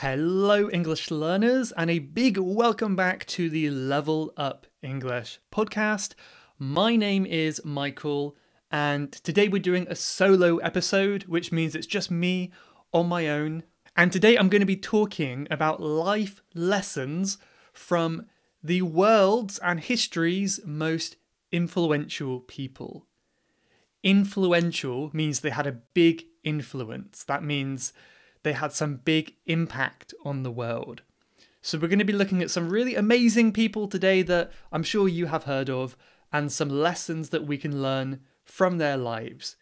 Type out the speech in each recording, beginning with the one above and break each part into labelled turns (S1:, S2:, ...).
S1: Hello, English learners, and a big welcome back to the Level Up English podcast. My name is Michael, and today we're doing a solo episode, which means it's just me on my own. And today I'm going to be talking about life lessons from the world's and history's most influential people. Influential means they had a big influence. That means they had some big impact on the world. So we're going to be looking at some really amazing people today that I'm sure you have heard of, and some lessons that we can learn from their lives.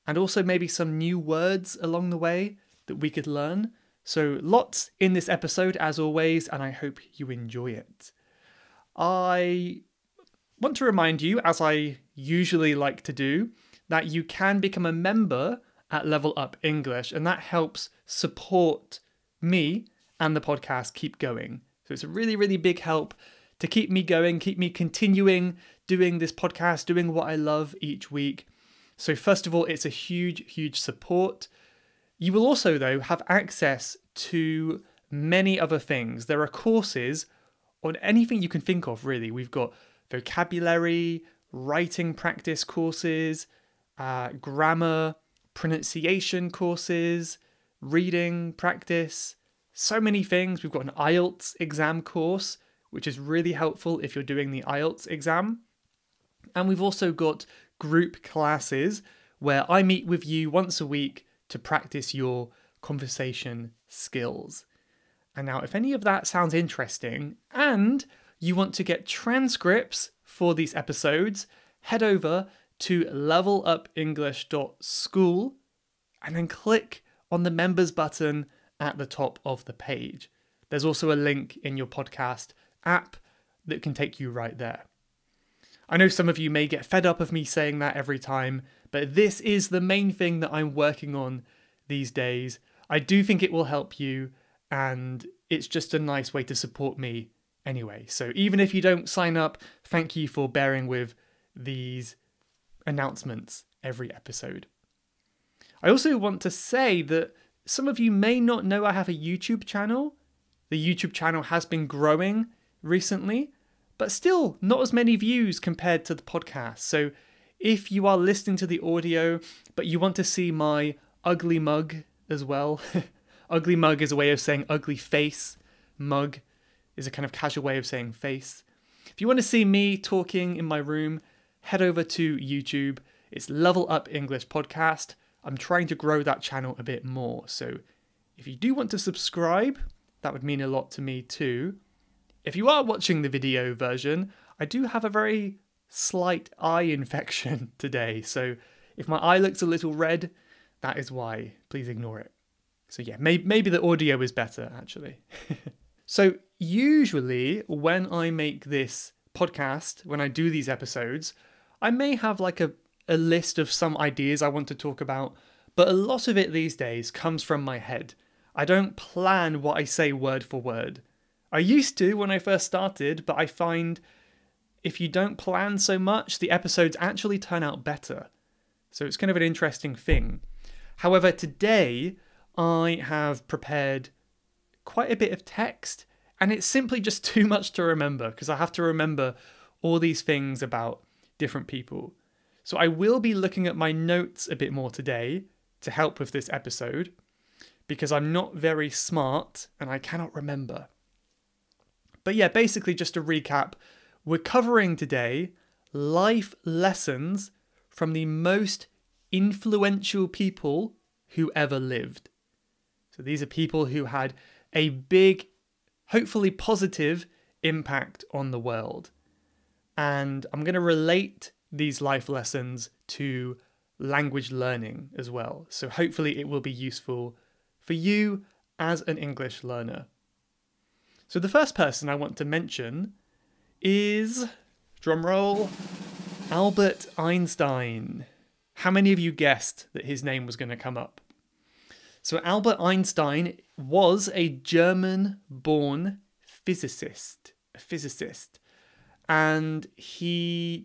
S1: And also maybe some new words along the way that we could learn. So lots in this episode as always, and I hope you enjoy it. I want to remind you, as I usually like to do, that you can become a member at Level Up English, and that helps support me and the podcast keep going. So it's a really, really big help to keep me going, keep me continuing doing this podcast, doing what I love each week. So first of all, it's a huge, huge support. You will also, though, have access to many other things. There are courses on anything you can think of, really. We've got vocabulary, writing practice courses, grammar, pronunciation courses, reading practice, so many things. We've got an IELTS exam course, which is really helpful if you're doing the IELTS exam. And we've also got group classes where I meet with you once a week to practice your conversation skills. And now, if any of that sounds interesting and you want to get transcripts for these episodes, head over to levelupenglish.school and then click on the members button at the top of the page. There's also a link in your podcast app that can take you right there. I know some of you may get fed up of me saying that every time, but this is the main thing that I'm working on these days. I do think it will help you, and it's just a nice way to support me anyway. So even if you don't sign up, thank you for bearing with these announcements every episode. I also want to say that some of you may not know I have a YouTube channel. The YouTube channel has been growing recently, but still not as many views compared to the podcast. So if you are listening to the audio, but you want to see my ugly mug as well, ugly mug is a way of saying ugly face. Mug is a kind of casual way of saying face. If you want to see me talking in my room, head over to YouTube. It's Level Up English Podcast. I'm trying to grow that channel a bit more. So if you do want to subscribe, that would mean a lot to me too. If you are watching the video version, I do have a very slight eye infection today. So if my eye looks a little red, that is why. Please ignore it. So yeah, maybe the audio is better actually. So usually when I make this podcast, when I do these episodes, I may have like a list of some ideas I want to talk about, but a lot of it these days comes from my head. I don't plan what I say word for word. I used to when I first started, but I find if you don't plan so much, the episodes actually turn out better. So it's kind of an interesting thing. However, today I have prepared quite a bit of text, and it's simply just too much to remember because I have to remember all these things about different people. So I will be looking at my notes a bit more today to help with this episode because I'm not very smart and I cannot remember. But yeah, basically just to recap, we're covering today life lessons from the most influential people who ever lived. So these are people who had a big, hopefully positive impact on the world. And I'm going to relate these life lessons to language learning as well. So hopefully it will be useful for you as an English learner. So the first person I want to mention is, drumroll, Albert Einstein. How many of you guessed that his name was going to come up? So Albert Einstein was a German-born physicist, and he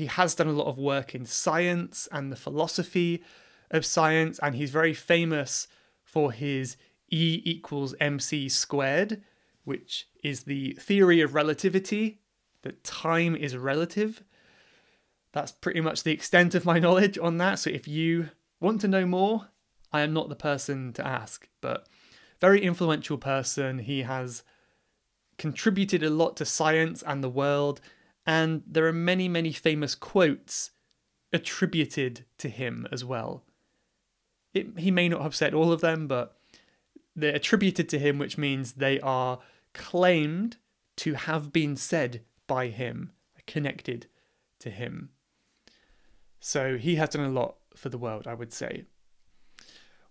S1: has done a lot of work in science and the philosophy of science, and he's very famous for his E equals mc squared, which is the theory of relativity, that time is relative. That's pretty much the extent of my knowledge on that. So if you want to know more, I am not the person to ask, but very influential person. He has contributed a lot to science and the world, and there are many, many famous quotes attributed to him as well. He may not have said all of them, but they're attributed to him, which means they are claimed to have been said by him, connected to him. So he has done a lot for the world, I would say.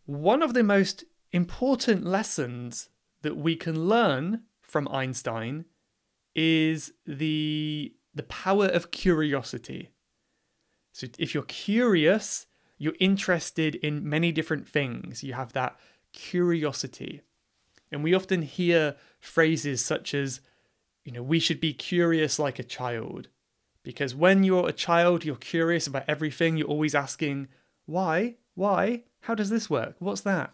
S1: One of the most important lessons that we can learn from Einstein is the power of curiosity. So if you're curious, you're interested in many different things. You have that curiosity. And we often hear phrases such as, we should be curious like a child. Because when you're a child, you're curious about everything. You're always asking, why? Why? How does this work? What's that?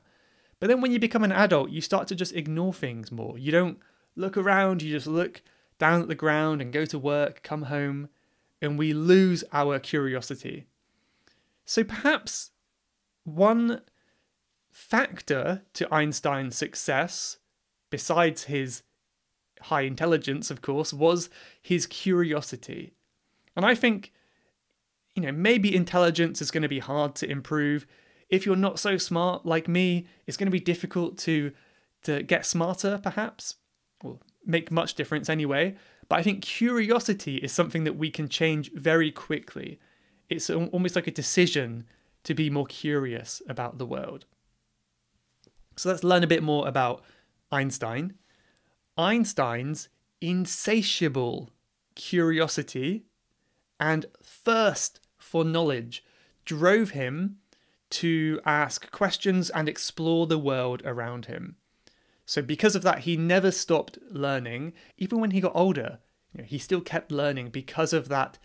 S1: But then when you become an adult, you start to just ignore things more. You don't look around, you just look down at the ground and go to work, come home, and we lose our curiosity. So perhaps one factor to Einstein's success, besides his high intelligence, of course, was his curiosity. And I think, maybe intelligence is going to be hard to improve. If you're not so smart like me, it's going to be difficult to get smarter, perhaps. Well, make much difference anyway. But I think curiosity is something that we can change very quickly. It's almost like a decision to be more curious about the world. So let's learn a bit more about Einstein. Einstein's insatiable curiosity and thirst for knowledge drove him to ask questions and explore the world around him. So because of that, he never stopped learning. Even when he got older, he still kept learning because of that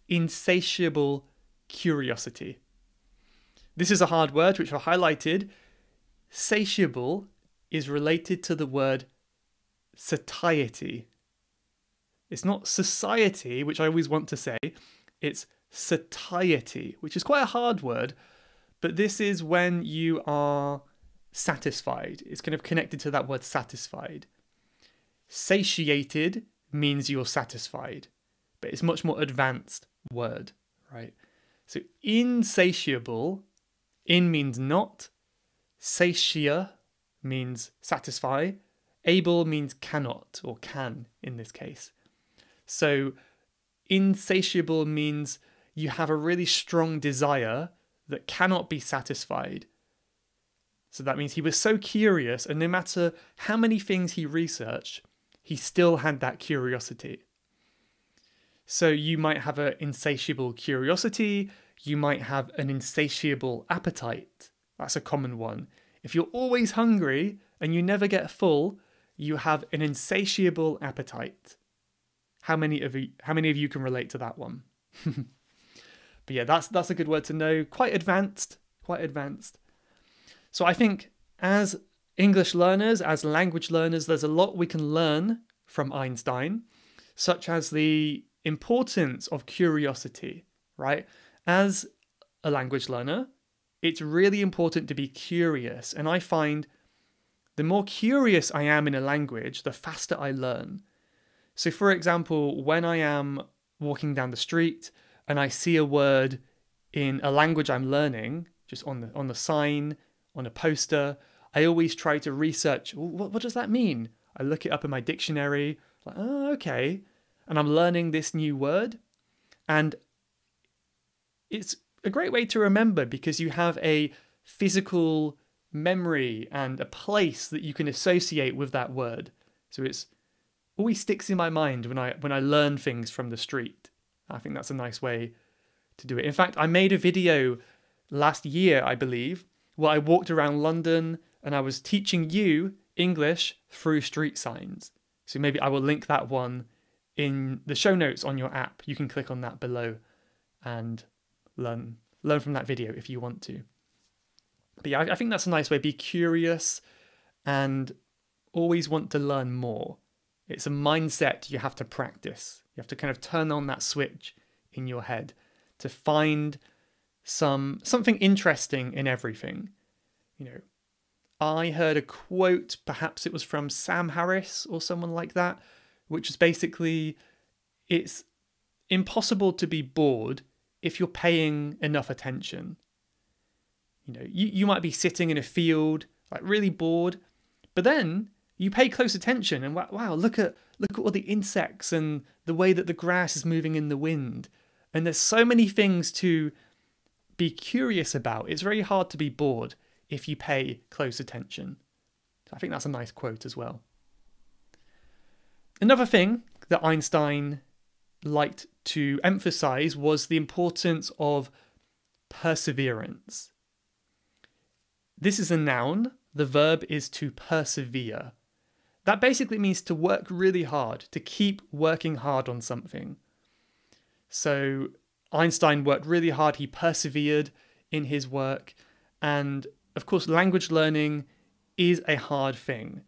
S1: insatiable curiosity. This is a hard word which I highlighted. Satiable is related to the word satiety. It's not society, which I always want to say. It's satiety, which is quite a hard word, but this is when you are satisfied. It's kind of connected to that word satisfied. Satiated means you're satisfied, but it's a much more advanced word, right? So insatiable, in means not, satia means satisfy, able means cannot, or can in this case. So insatiable means you have a really strong desire that cannot be satisfied. So that means he was so curious, and no matter how many things he researched, he still had that curiosity. So you might have an insatiable curiosity, you might have an insatiable appetite. That's a common one. If you're always hungry and you never get full, you have an insatiable appetite. How many of you can relate to that one? But yeah, that's a good word to know. Quite advanced. So I think as English learners, as language learners, there's a lot we can learn from Einstein, such as the importance of curiosity, right? As a language learner, it's really important to be curious. And I find the more curious I am in a language, the faster I learn. So for example, when I am walking down the street and I see a word in a language I'm learning, just on the sign, on a poster, I always try to research, what does that mean? I look it up in my dictionary, like, oh, okay. And I'm learning this new word. And it's a great way to remember because you have a physical memory and a place that you can associate with that word. So it's always sticks in my mind when I learn things from the street. I think that's a nice way to do it. In fact, I made a video last year, I believe, where I walked around London and I was teaching you English through street signs. So maybe I will link that one in the show notes on your app. You can click on that below and learn from that video if you want to. But yeah, I think that's a nice way. Be curious and always want to learn more. It's a mindset you have to practice. You have to kind of turn on that switch in your head to find something interesting in everything. You know, I heard a quote, perhaps it was from Sam Harris or someone like that, which is basically, it's impossible to be bored if you're paying enough attention. You know, you might be sitting in a field, like really bored, but then you pay close attention and wow, look at all the insects and the way that the grass is moving in the wind. And there's so many things to be curious about. It's very hard to be bored if you pay close attention. I think that's a nice quote as well. Another thing that Einstein liked to emphasize was the importance of perseverance. This is a noun. The verb is to persevere. That basically means to work really hard, to keep working hard on something. So Einstein worked really hard. He persevered in his work. And of course, language learning is a hard thing.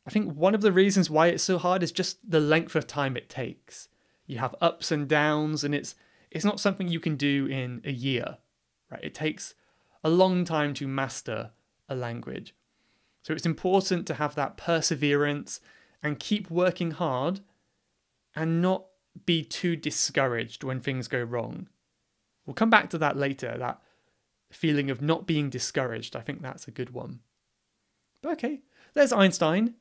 S1: I think one of the reasons why it's so hard is just the length of time it takes. You have ups and downs, and it's not something you can do in a year, right? It takes a long time to master a language. So it's important to have that perseverance and keep working hard and not be too discouraged when things go wrong. We'll come back to that later, that feeling of not being discouraged. I think that's a good one. But okay, there's Einstein.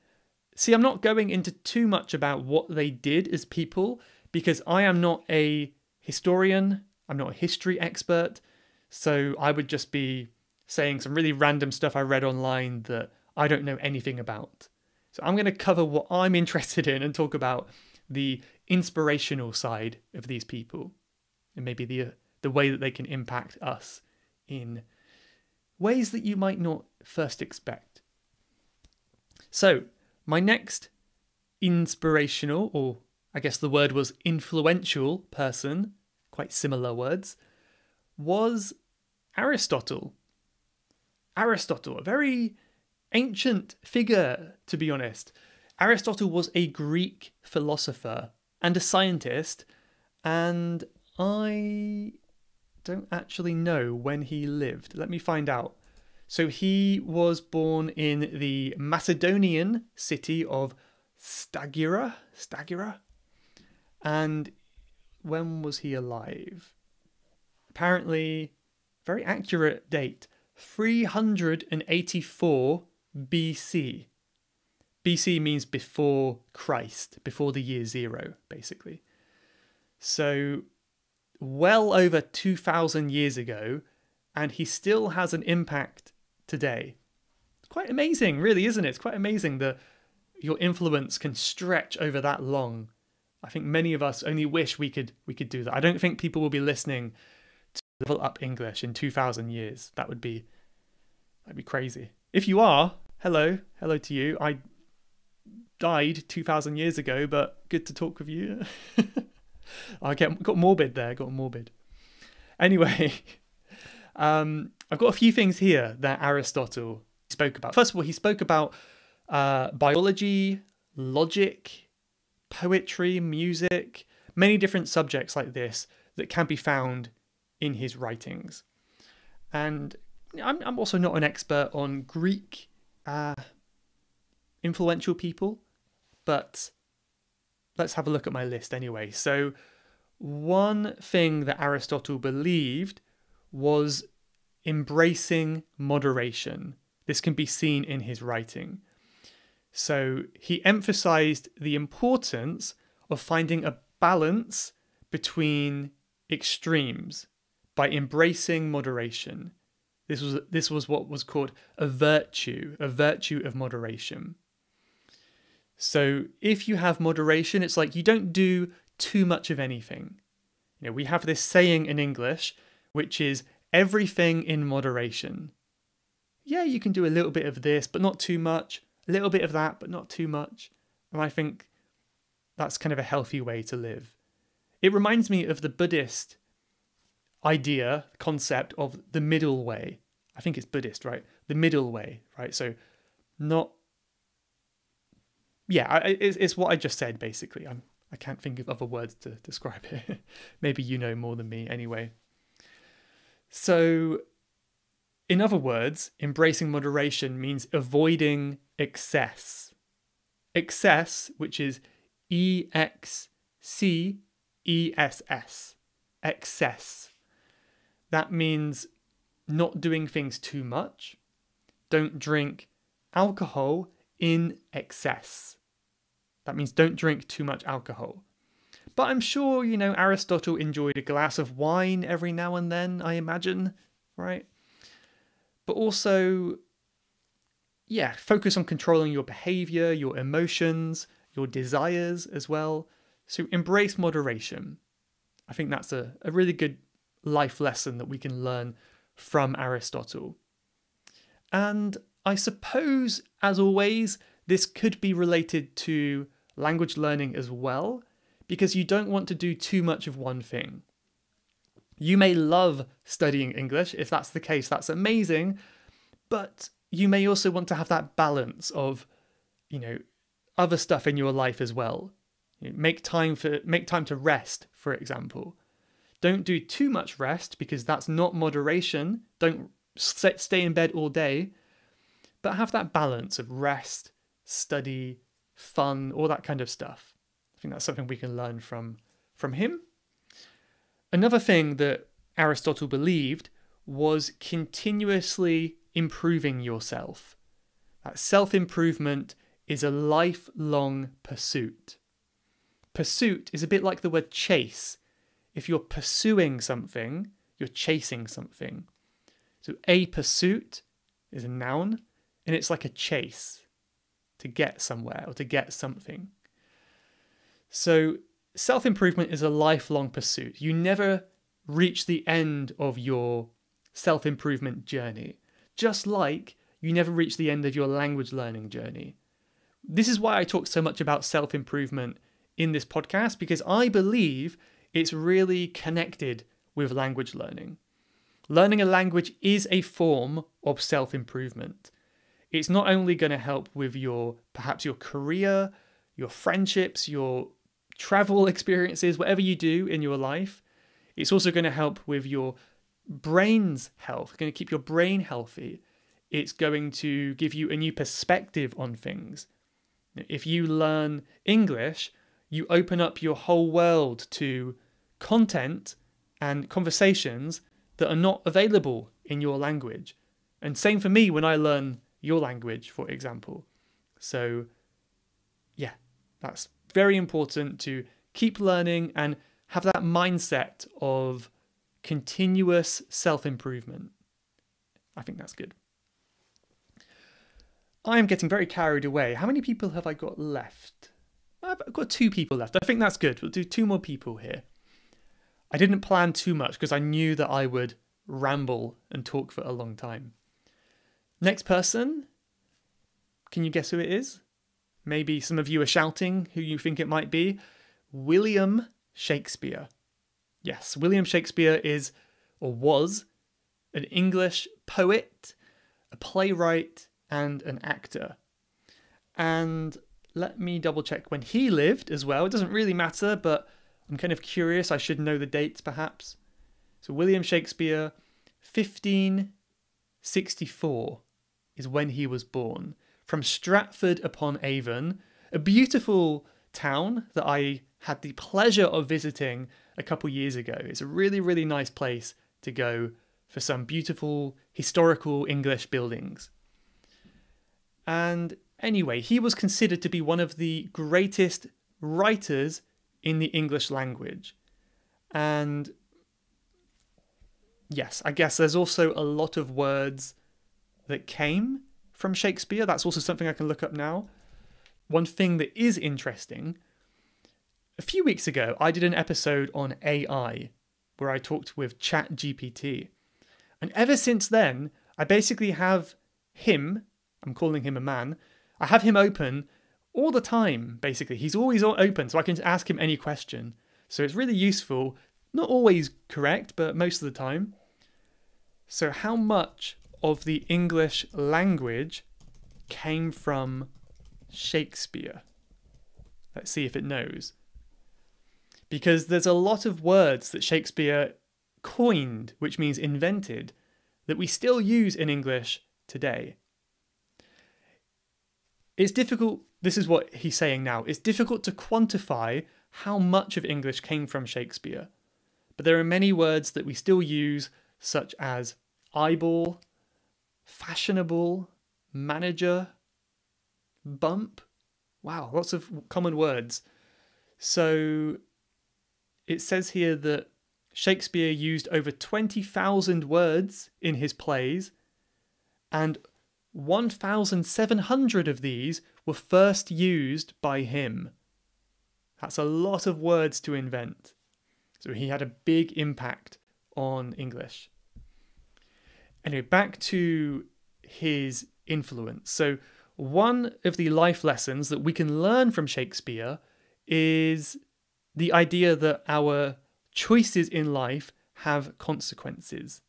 S1: See, I'm not going into too much about what they did as people because I am not a historian. I'm not a history expert. So I would just be saying some really random stuff I read online that I don't know anything about. So I'm going to cover what I'm interested in and talk about the inspirational side of these people and maybe the way that they can impact us in ways that you might not first expect. So my next inspirational, or I guess the word was influential person, quite similar words, was Aristotle. Aristotle, a very ancient figure, to be honest. Aristotle was a Greek philosopher and a scientist, and I don't actually know when he lived. Let me find out. So he was born in the Macedonian city of Stagira. And when was he alive? Apparently, very accurate date, 384 BC. BC means before Christ, before the year 0, basically. So well over 2,000 years ago, and he still has an impact today. It's quite amazing, really, isn't it? It's quite amazing that your influence can stretch over that long. I think many of us only wish we could do that. I don't think people will be listening to Level Up English in 2,000 years. That'd be crazy. If you are, hello to you. I died 2,000 years ago, but good to talk with you. I got morbid there. Anyway, I've got a few things here that Aristotle spoke about. First of all, he spoke about biology, logic, poetry, music, many different subjects like this that can be found in his writings. And I'm also not an expert on Greek influential people, but let's have a look at my list anyway. So one thing that Aristotle believed was embracing moderation. This can be seen in his writing. So he emphasized the importance of finding a balance between extremes by embracing moderation. This was what was called a virtue of moderation. So if you have moderation, it's like you don't do too much of anything. You know, we have this saying in English, which is everything in moderation. Yeah, you can do a little bit of this, but not too much. A little bit of that, but not too much. And I think that's kind of a healthy way to live. It reminds me of the Buddhist concept of the middle way. I think it's Buddhist, right? The middle way, right? So not... Yeah, it's what I just said, basically. I can't think of other words to describe it. Maybe you know more than me anyway. So, in other words, embracing moderation means avoiding excess. Excess, which is EXCESS. Excess. That means not doing things too much. Don't drink alcohol in excess. That means don't drink too much alcohol. But I'm sure, Aristotle enjoyed a glass of wine every now and then, I imagine, right? But also, yeah, focus on controlling your behavior, your emotions, your desires as well. So embrace moderation. I think that's a really good life lesson that we can learn from Aristotle. And I suppose, as always, this could be related to language learning as well, because you don't want to do too much of one thing. You may love studying English. If that's the case, that's amazing. But you may also want to have that balance of, other stuff in your life as well. Make time to rest, for example. Don't do too much rest because that's not moderation. Don't stay in bed all day. But have that balance of rest, study, fun, all that kind of stuff. I think that's something we can learn from him. Another thing that Aristotle believed was continuously improving yourself. That self-improvement is a lifelong pursuit. Pursuit is a bit like the word chase. If you're pursuing something, you're chasing something. So a pursuit is a noun, and it's like a chase, to get somewhere or to get something. So self-improvement is a lifelong pursuit. You never reach the end of your self-improvement journey, just like you never reach the end of your language learning journey. This is why I talk so much about self-improvement in this podcast, because I believe it's really connected with language learning. Learning a language is a form of self-improvement. It's not only going to help with perhaps your career, your friendships, your travel experiences, whatever you do in your life. It's also going to help with your brain's health. It's going to keep your brain healthy. It's going to give you a new perspective on things. If you learn English, you open up your whole world to content and conversations that are not available in your language. And same for me when I learn your language, for example. So, yeah, that's very important to keep learning and have that mindset of continuous self-improvement. I think that's good. I am getting very carried away. How many people have I got left? I've got 2 people left. I think that's good. We'll do 2 more people here. I didn't plan too much because I knew that I would ramble and talk for a long time. Next person. Can you guess who it is? Maybe some of you are shouting who you think it might be. William Shakespeare. Yes, William Shakespeare is, or was, an English poet, a playwright, and an actor. And let me double check when he lived as well. It doesn't really matter, but I'm kind of curious. I should know the dates perhaps. So William Shakespeare, 1564 is when he was born. From Stratford-upon-Avon, a beautiful town that I had the pleasure of visiting a couple years ago. It's a really, really nice place to go for some beautiful historical English buildings. And anyway, he was considered to be one of the greatest writers in the English language. And yes, I guess there's also a lot of words that came from Shakespeare. That's also something I can look up now. One thing that is interesting, a few weeks ago, I did an episode on AI where I talked with ChatGPT. And ever since then, I basically have him, I'm calling him a man, I have him open all the time, basically. He's always open, so I can ask him any question. So it's really useful. Not always correct, but most of the time. So how much of the English language came from Shakespeare? Let's see if it knows. Because there's a lot of words that Shakespeare coined, which means invented, that we still use in English today. It's difficult, this is what he's saying now, it's difficult to quantify how much of English came from Shakespeare. But there are many words that we still use, such as eyeball, fashionable, manager, bump. Wow, lots of common words. So it says here that Shakespeare used over 20,000 words in his plays, and 1,700 of these were first used by him. That's a lot of words to invent. So he had a big impact on English. Anyway, back to his influence. So one of the life lessons that we can learn from Shakespeare is the idea that our choices in life have consequences.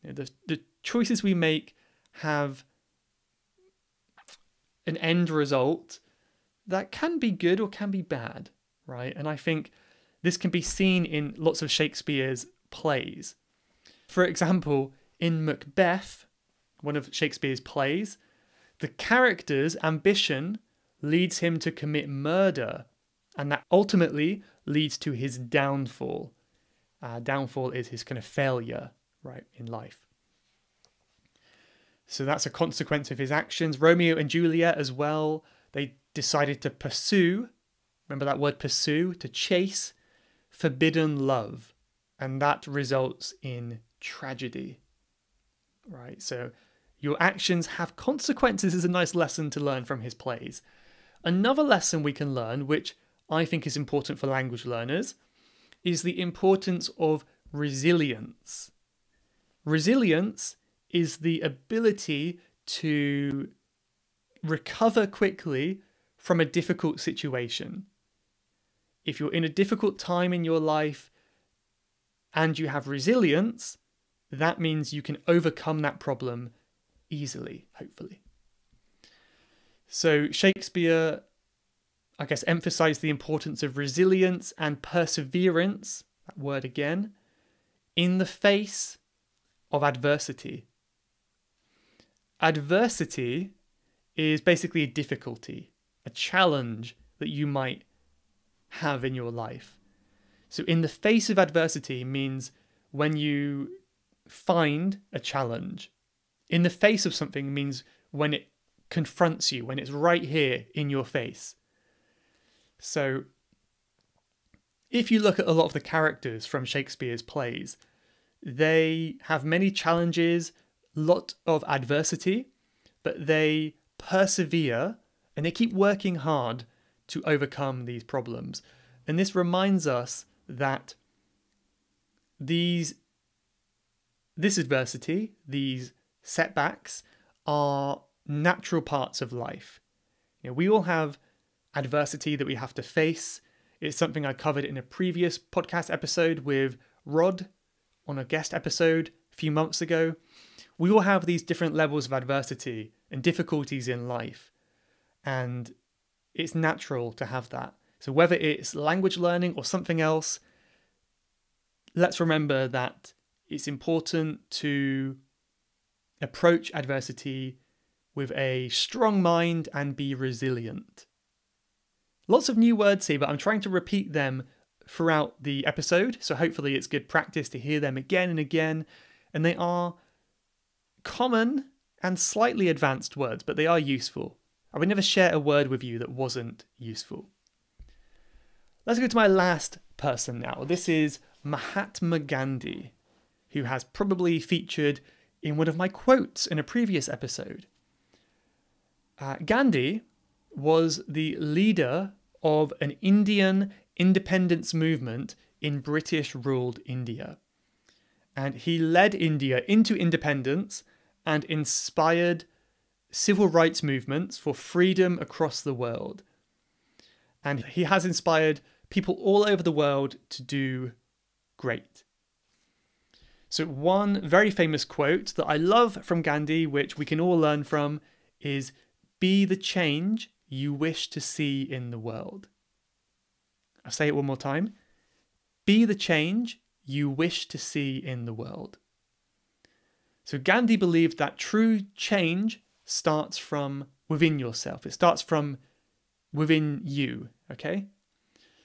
S1: The choices we make have an end result that can be good or can be bad, right? And I think this can be seen in lots of Shakespeare's plays. For example, in Macbeth, one of Shakespeare's plays, the character's ambition leads him to commit murder, and that ultimately leads to his downfall. Downfall is his kind of failure, right, in life. So that's a consequence of his actions. Romeo and Juliet as well, they decided to pursue, remember that word pursue, to chase forbidden love, and that results in tragedy, right? So your actions have consequences is a nice lesson to learn from his plays. Another lesson we can learn, which I think is important for language learners, is the importance of resilience. Resilience is the ability to recover quickly from a difficult situation. If you're in a difficult time in your life and you have resilience, that means you can overcome that problem easily, hopefully. So Shakespeare, I guess, emphasized the importance of resilience and perseverance, that word again, in the face of adversity. Adversity is basically a difficulty, a challenge that you might have in your life. So in the face of adversity means when you find a challenge. In the face of something means when it confronts you, when it's right here in your face. So if you look at a lot of the characters from Shakespeare's plays, they have many challenges, lot of adversity, but they persevere and they keep working hard to overcome these problems. And this reminds us that this adversity, these setbacks, are natural parts of life. We all have adversity that we have to face. It's something I covered in a previous podcast episode with Rod on a guest episode a few months ago. We all have these different levels of adversity and difficulties in life, and it's natural to have that. So whether it's language learning or something else, let's remember that it's important to approach adversity with a strong mind and be resilient. Lots of new words here, but I'm trying to repeat them throughout the episode, so hopefully it's good practice to hear them again and again. And they are common and slightly advanced words, but they are useful. I would never share a word with you that wasn't useful. Let's go to my last person now. This is Mahatma Gandhi, who has probably featured in one of my quotes in a previous episode. Gandhi was the leader of an Indian independence movement in British-ruled India. And he led India into independence and inspired civil rights movements for freedom across the world. And he has inspired people all over the world to do great. So one very famous quote that I love from Gandhi, which we can all learn from, is Be the change you wish to see in the world. I'll say it one more time. Be the change you wish to see in the world. So Gandhi believed that true change starts from within yourself. It starts from within you, okay?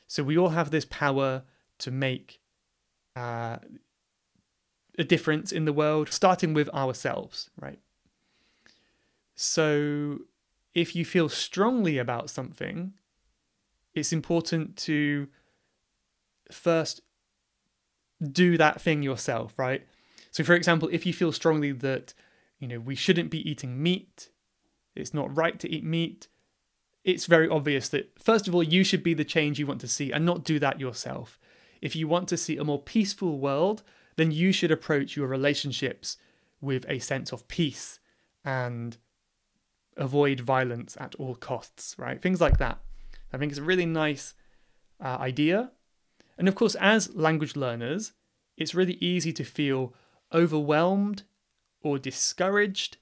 S1: So we all have this power to make a difference in the world, starting with ourselves, right? So if you feel strongly about something, it's important to first do that thing yourself, right? So for example, if you feel strongly that, we shouldn't be eating meat, it's not right to eat meat, it's very obvious that, first of all, you should be the change you want to see and not do that yourself. If you want to see a more peaceful world, then you should approach your relationships with a sense of peace and avoid violence at all costs, right? Things like that. I think it's a really nice idea. And of course, as language learners, it's really easy to feel overwhelmed or discouraged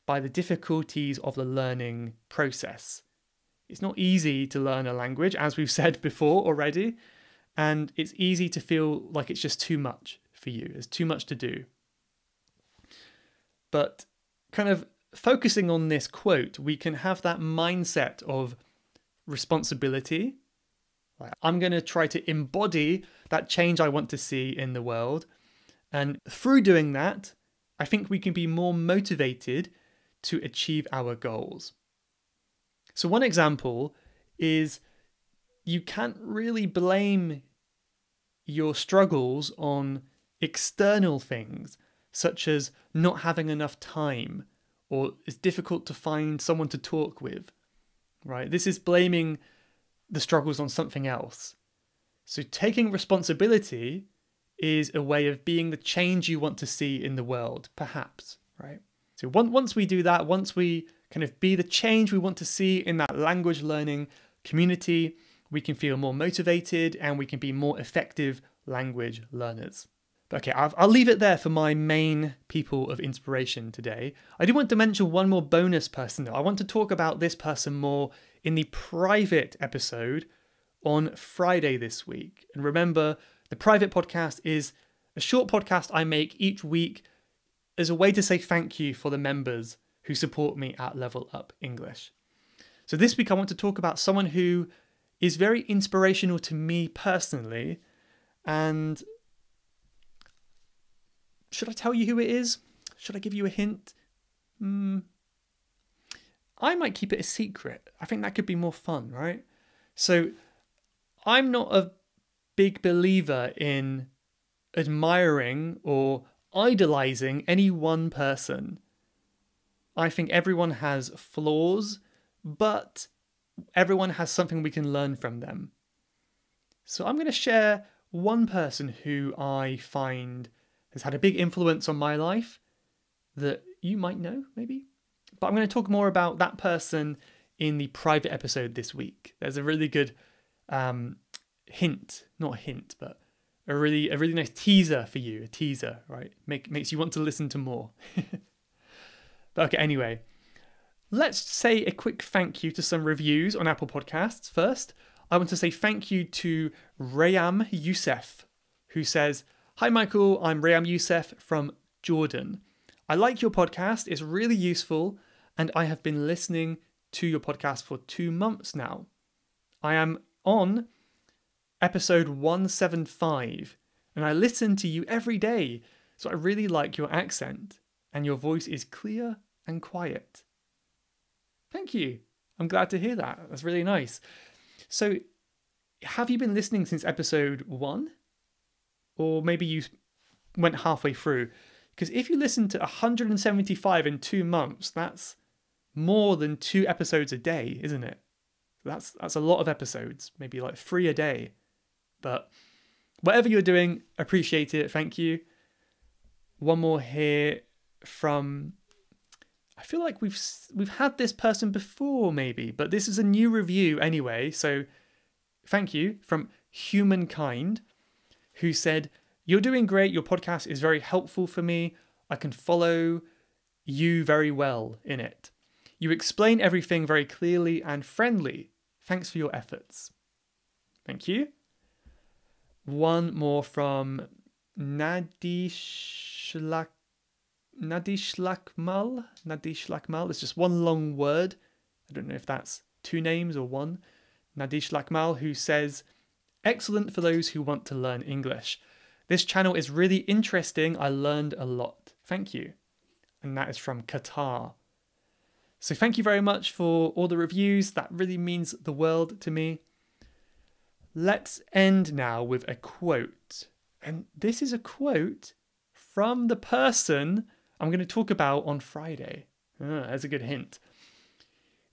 S1: by the difficulties of the learning process. It's not easy to learn a language, as we've said before already, and it's easy to feel like it's just too much for you. There's too much to do. But kind of focusing on this quote, we can have that mindset of responsibility. I'm going to try to embody that change I want to see in the world. And through doing that, I think we can be more motivated to achieve our goals. So one example is you can't really blame your struggles on external things, such as not having enough time, or it's difficult to find someone to talk with, right? This is blaming the struggles on something else. So taking responsibility is a way of being the change you want to see in the world, perhaps, right? So once we do that, once we kind of be the change we want to see in that language learning community, we can feel more motivated and we can be more effective language learners. But okay, I'll leave it there for my main people of inspiration today. I do want to mention one more bonus person though. I want to talk about this person more in the private episode on Friday this week. And remember, the private podcast is a short podcast I make each week as a way to say thank you for the members who support me at Level Up English. So this week I want to talk about someone who is very inspirational to me personally. And should I tell you who it is? Should I give you a hint? I might keep it a secret. I think that could be more fun, right? So I'm not a big believer in admiring or idolizing any one person. I think everyone has flaws, but everyone has something we can learn from them. So I'm going to share one person who I find has had a big influence on my life that you might know, maybe. But I'm going to talk more about that person in the private episode this week. There's a really good hint, not a hint, but a really nice teaser for you. A teaser, right? Makes you want to listen to more. But okay, anyway, let's say a quick thank you to some reviews on Apple Podcasts. First, I want to say thank you to Rayam Youssef, who says, "Hi Michael, I'm Rayam Youssef from Jordan. I like your podcast, it's really useful, and I have been listening to your podcast for 2 months now. I am on episode 175, and I listen to you every day, so I really like your accent, and your voice is clear and quiet." Thank you. I'm glad to hear that. That's really nice. So, have you been listening since episode 1? Or maybe you went halfway through? Because if you listen to 175 in 2 months, that's more than 2 episodes a day, isn't it? That's a lot of episodes, maybe like 3 a day. But whatever you're doing, appreciate it. Thank you. One more here from, I feel like we've had this person before maybe, but this is a new review anyway. So thank you from Humankind, who said, "You're doing great. Your podcast is very helpful for me. I can follow you very well in it. You explain everything very clearly and friendly. Thanks for your efforts. Thank you. One more from Nadishlakmal. It's just one long word. I don't know if that's two names or one. Nadishlakmal, who says, excellent for those who want to learn English. This channel is really interesting. I learned a lot. Thank you. And that is from Qatar. So thank you very much for all the reviews. That really means the world to me. Let's end now with a quote. And this is a quote from the person I'm going to talk about on Friday. That's a good hint.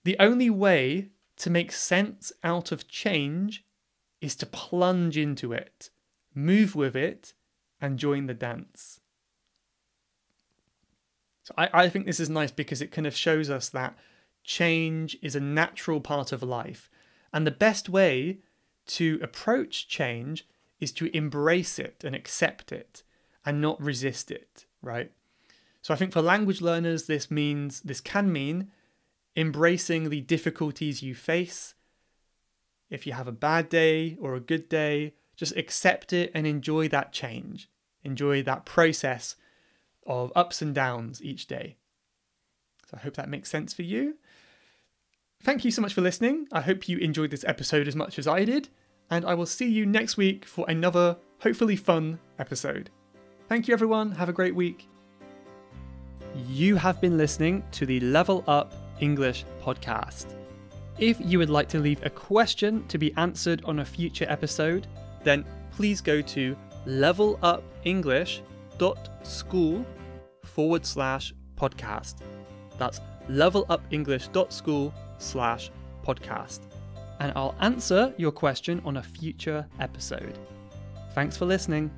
S1: The only way to make sense out of change is to plunge into it, move with it, and join the dance. So I think this is nice because it kind of shows us that change is a natural part of life. And the best way to approach change is to embrace it and accept it and not resist it, right? So I think for language learners, this can mean embracing the difficulties you face. If you have a bad day or a good day, just accept it and enjoy that change. Enjoy that process of ups and downs each day. So I hope that makes sense for you. Thank you so much for listening. I hope you enjoyed this episode as much as I did, and I will see you next week for another, hopefully fun episode. Thank you everyone, have a great week. You have been listening to the Level Up English podcast. If you would like to leave a question to be answered on a future episode, then please go to levelupenglish.school/podcast. That's levelupenglish.school/podcast. And I'll answer your question on a future episode. Thanks for listening.